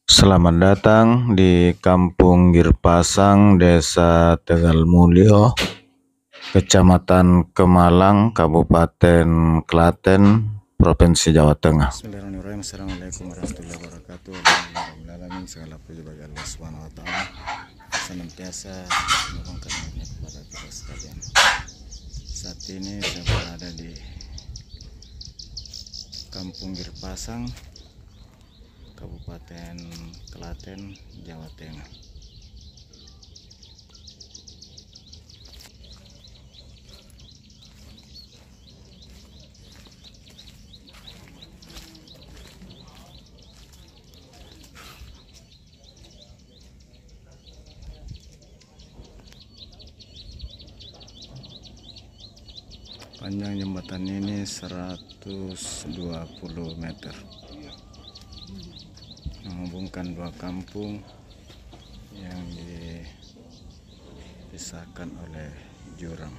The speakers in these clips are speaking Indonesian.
Selamat datang di Kampung Girpasang, Desa Tegal Mulyo, Kecamatan Kemalang, Kabupaten Klaten, Provinsi Jawa Tengah. Bismillahirrahmanirrahim. Assalamualaikum warahmatullahi wabarakatuh. Alhamdulillah, segala puji bagi Allah Subhanahu wa taala. Senantiasa memohonkan rahmatnya kepada kita sekalian. Saat ini saya berada di Kampung Girpasang, Kabupaten Klaten, Jawa Tengah. Panjang jembatan ini 120 meter, menghubungkan dua kampung yang dipisahkan oleh jurang.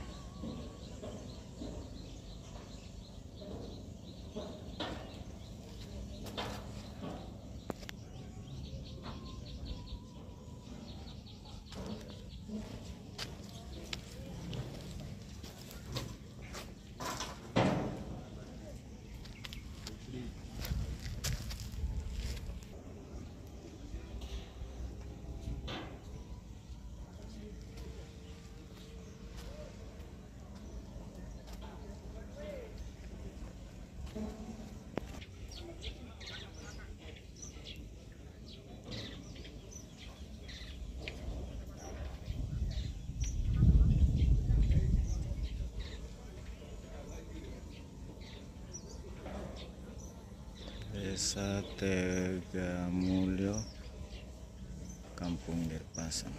Desa Tegal Mulyo, Kampung Girpasang.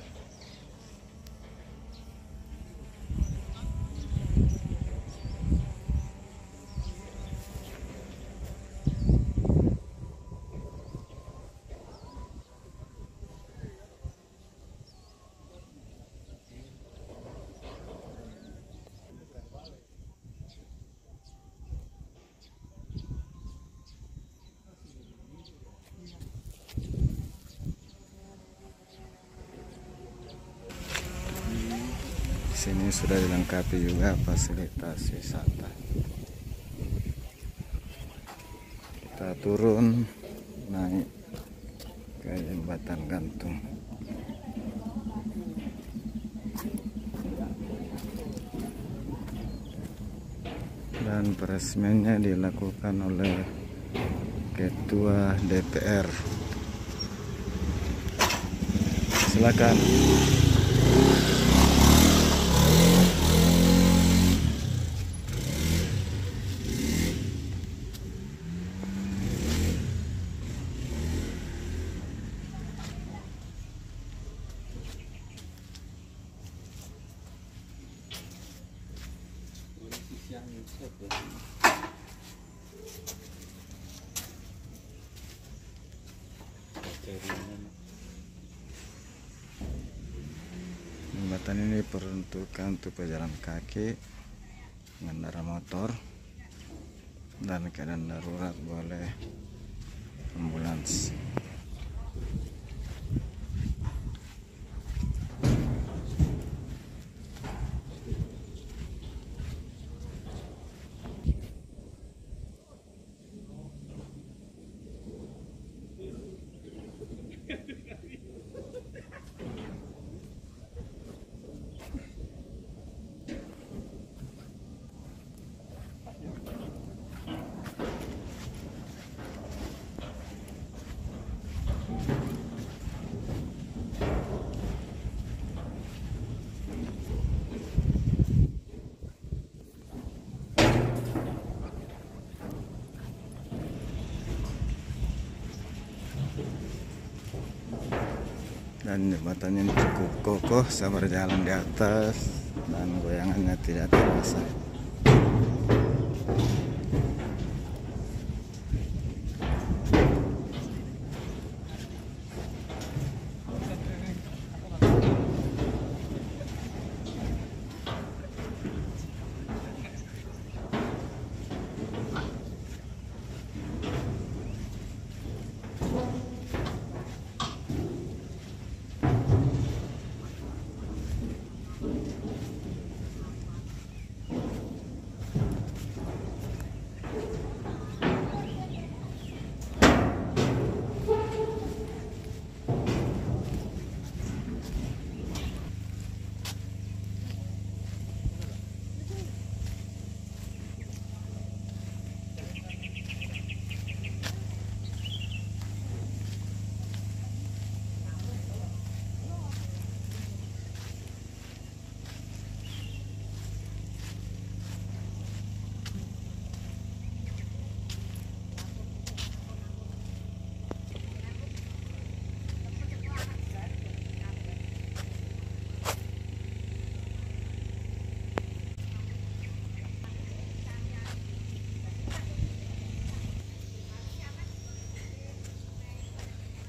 Di sini sudah dilengkapi juga fasilitas wisata. Kita turun naik ke jembatan gantung. Dan peresmiannya dilakukan oleh Ketua DPR. Silakan. Jembatan ini diperuntukkan untuk pejalan kaki, pengendara motor, dan keadaan darurat boleh ambulans. Dan jembatannya cukup kokoh, saya berjalan di atas dan goyangannya tidak terasa.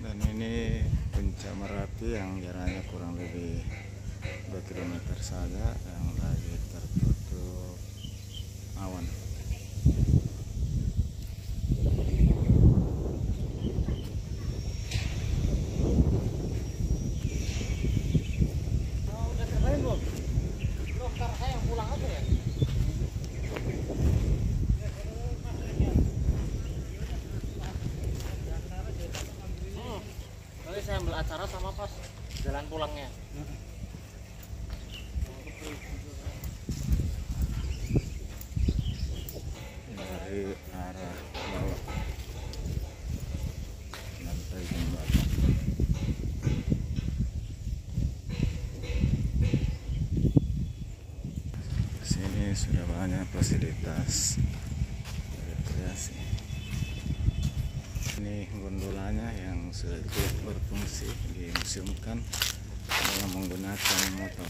Dan ini puncak Merapi yang jaraknya kurang lebih 2 km saja, yang lagi tertutup awan. Saya ambil acara sama pas jalan pulangnya. Dari arah bawah lantai jembatan. Sini sudah banyak fasilitas rekreasi. Ini gondolanya yang sudah tidak berfungsi, dimuseumkan dengan menggunakan motor.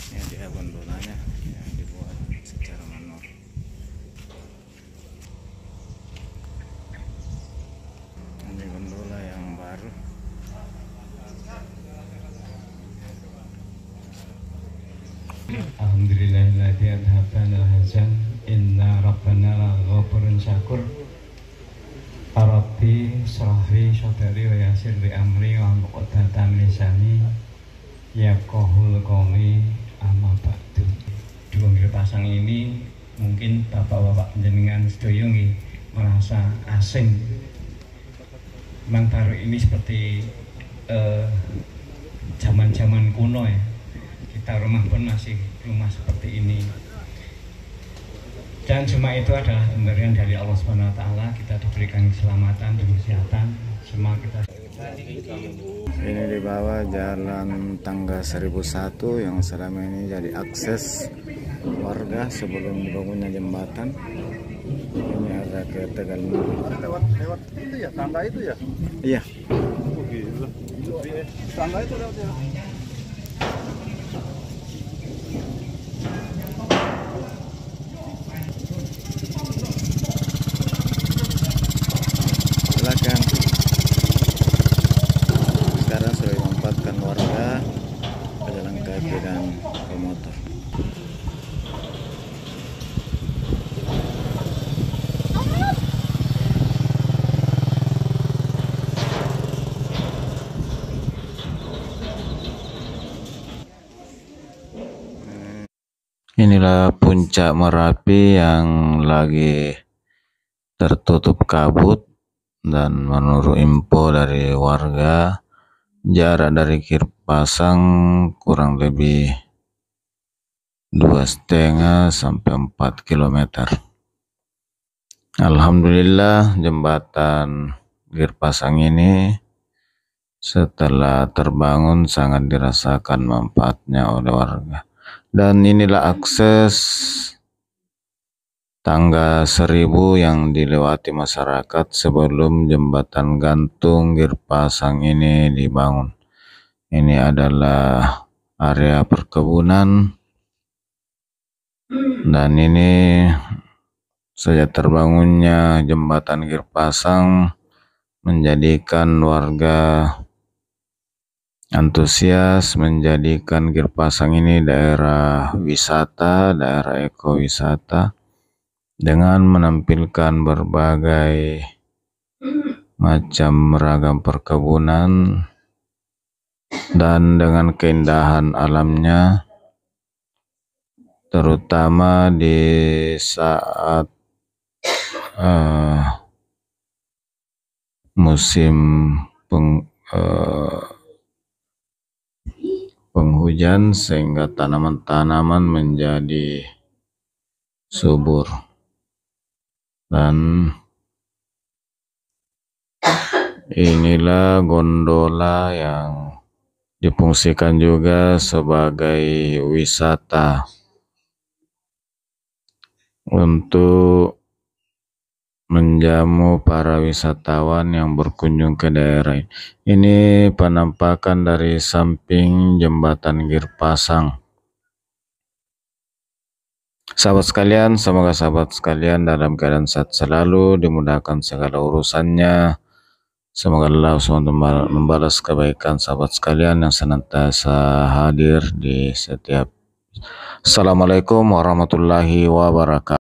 Ini dia gondolanya yang dibuat secara manual. Ini gondola yang baru. Alhamdulillahilladzi adhabana al-hazan inna rabbana laghafurun syakur. Rabbi shrahli sadri wa yassir li amri wa uqdatan lisani yafqahul qawli amma ba'du. Dua pasang ini mungkin bapak-bapak jenengan sedaya nggih merasa asing. Memang baru ini seperti zaman-zaman kuno ya. Kita rumah pun masih rumah seperti ini. Dan cuma itu adalah pemberian dari Allah Subhanahu wa taala, kita diberikan keselamatan dan kesehatan. Semua kita. Ini di bawah jalan tangga 1001 yang selama ini jadi akses warga sebelum dibangunnya jembatan. Ini ada ke Tegal Mulyo. Lewat itu ya, tangga itu ya? Iya. Oh gitu. Tangga itu lewat ya. Silakan. Sekarang sudah dimanfaatkan warga, pejalan kaki dan pemotor. Inilah puncak Merapi yang lagi tertutup kabut, dan menurut info dari warga jarak dari Girpasang kurang lebih 2,5 sampai 4 km. Alhamdulillah jembatan Girpasang ini setelah terbangun sangat dirasakan manfaatnya oleh warga. Dan inilah akses tangga 1000 yang dilewati masyarakat sebelum jembatan gantung Girpasang ini dibangun. Ini adalah area perkebunan, dan ini sejak terbangunnya jembatan Girpasang menjadikan warga antusias, menjadikan Girpasang ini daerah wisata, daerah ekowisata, dengan menampilkan berbagai macam ragam perkebunan dan dengan keindahan alamnya, terutama di saat musim penghujan, sehingga tanaman-tanaman menjadi subur. Dan inilah gondola yang difungsikan juga sebagai wisata untuk menjamu para wisatawan yang berkunjung ke daerah ini. Ini penampakan dari samping jembatan Girpasang. Sahabat sekalian, semoga sahabat sekalian dalam keadaan sehat selalu, dimudahkan segala urusannya, Semoga Allah SWT membalas kebaikan sahabat sekalian yang senantiasa hadir di setiap. Assalamualaikum warahmatullahi wabarakatuh.